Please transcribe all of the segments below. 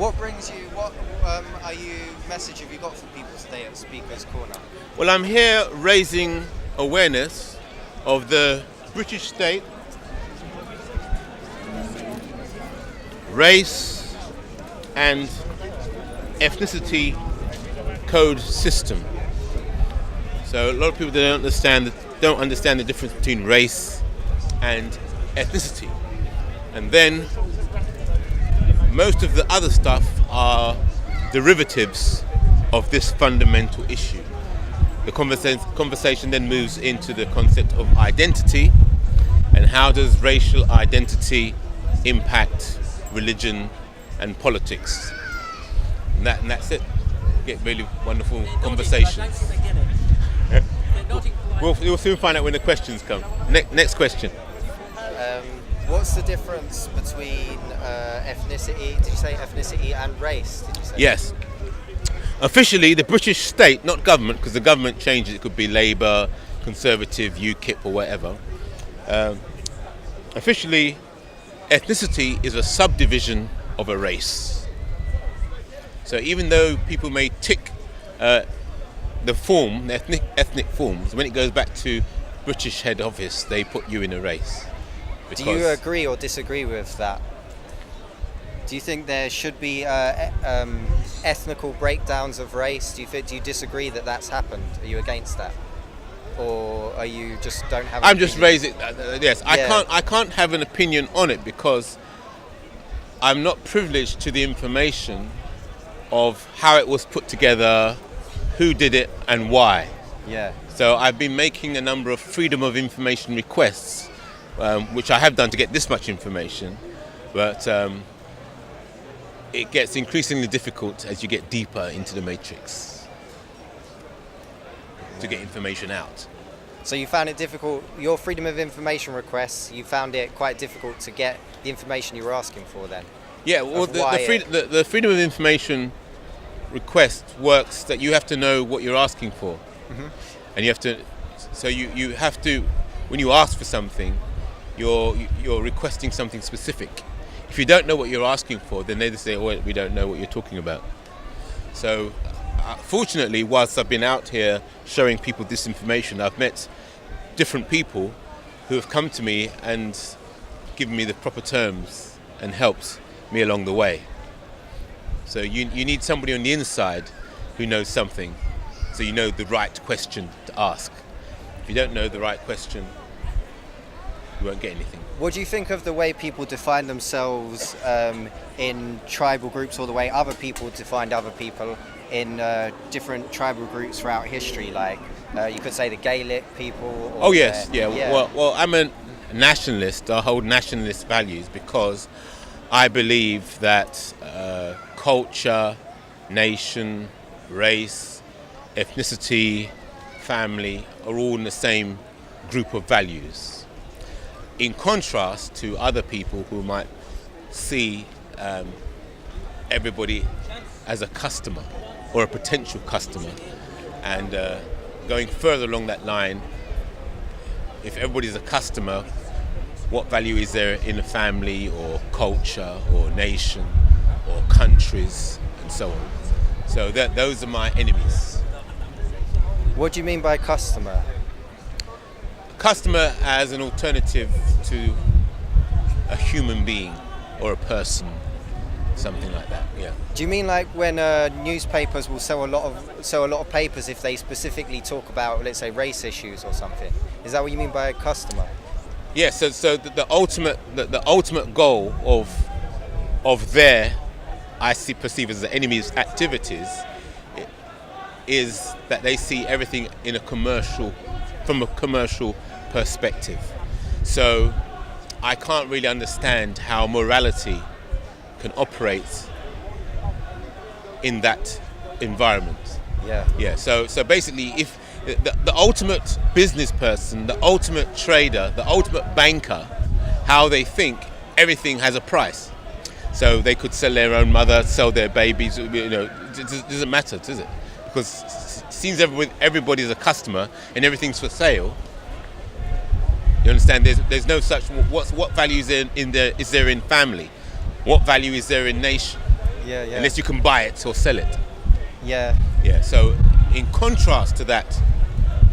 What message have you got for people today at Speaker's Corner? Well, I'm here raising awareness of the British state, race and ethnicity code system. So a lot of people don't understand the difference between race and ethnicity. And then most of the other stuff are derivatives of this fundamental issue. The conversation then moves into the concept of identity and how does racial identity impact religion and politics. And that's it. Get really wonderful conversations. You'll soon find out when the questions come. Next question. What's the difference between ethnicity? Did you say ethnicity and race? Did you say? Yes. Officially, the British state, not government, because the government changes. It could be Labour, Conservative, UKIP, or whatever. Officially, ethnicity is a subdivision of a race. So even though people may tick the ethnic forms, when it goes back to British head office, they put you in a race. Do you agree or disagree with that? Do you think there should be ethnical breakdowns of race? Do you disagree that that's happened? Are you against that, or are you just don't have? I'm just raising. Yes, yeah. I can't have an opinion on it because I'm not privileged to the information of how it was put together, who did it, and why. Yeah. So I've been making a number of freedom of information requests. Which I have done to get this much information, but it gets increasingly difficult as you get deeper into the matrix to get information out. So you found it difficult, your freedom of information requests, you found it quite difficult to get the information you were asking for then? Yeah, well the freedom of information request works that you have to know what you're asking for. Mm-hmm. And you have to, when you ask for something, you're requesting something specific. If you don't know what you're asking for, then they just say, "Oh, we don't know what you're talking about." So, fortunately, whilst I've been out here showing people this information, I've met different people who have come to me and given me the proper terms and helped me along the way. So you need somebody on the inside who knows something, so you know the right question to ask. If you don't know the right question, you won't get anything. What do you think of the way people define themselves in tribal groups, or the way other people define other people in different tribal groups throughout history? Like you could say the Gaelic people. Oh yes, yeah. Well, I'm a nationalist. I hold nationalist values because I believe that culture, nation, race, ethnicity, family are all in the same group of values. In contrast to other people who might see everybody as a customer or a potential customer. And going further along that line, if everybody's a customer, what value is there in a family or culture or nation or countries and so on? So those are my enemies. What do you mean by customer? Customer as an alternative to a human being or a person, something like that. Yeah. Do you mean like when newspapers will sell a lot of papers if they specifically talk about, let's say, race issues or something? Is that what you mean by a customer? Yeah. So the ultimate goal of their, perceive as the enemy's activities, is that they see everything from a commercial perspective. So I can't really understand how morality can operate in that environment. Yeah. So basically, if the ultimate business person, the ultimate trader, the ultimate banker, how they think everything has a price. So they could sell their own mother, sell their babies. It doesn't matter, does it? Because it seems everybody's a customer and everything's for sale. You understand? There's no such. What value is there in family? What value is there in nation? Yeah, yeah. Unless you can buy it or sell it. Yeah. Yeah. So in contrast to that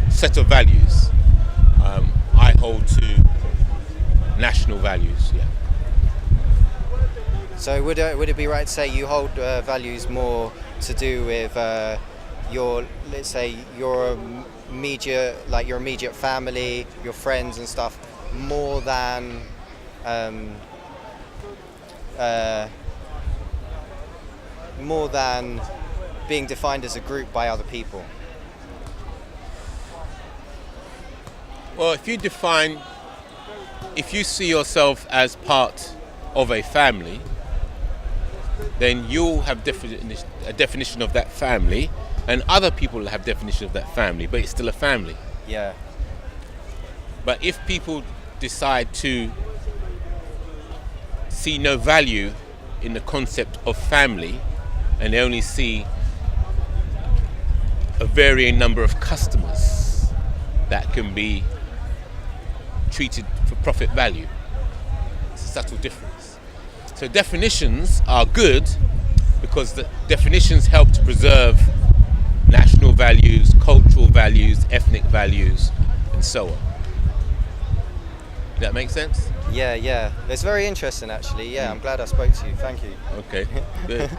set of values, I hold to national values. Yeah. So would it be right to say you hold values more to do with let's say your immediate family, your friends and stuff, more than being defined as a group by other people? Well, if you see yourself as part of a family, then you'll have a definition of that family, and other people will have definition of that family, but it's still a family. Yeah. But if people decide to see no value in the concept of family, and they only see a varying number of customers that can be treated for profit value, it's a subtle difference. So definitions are good because the definitions help to preserve national values, cultural values, ethnic values, and so on. Does that make sense? Yeah, yeah. It's very interesting, actually. Yeah, I'm glad I spoke to you. Thank you. Okay, good.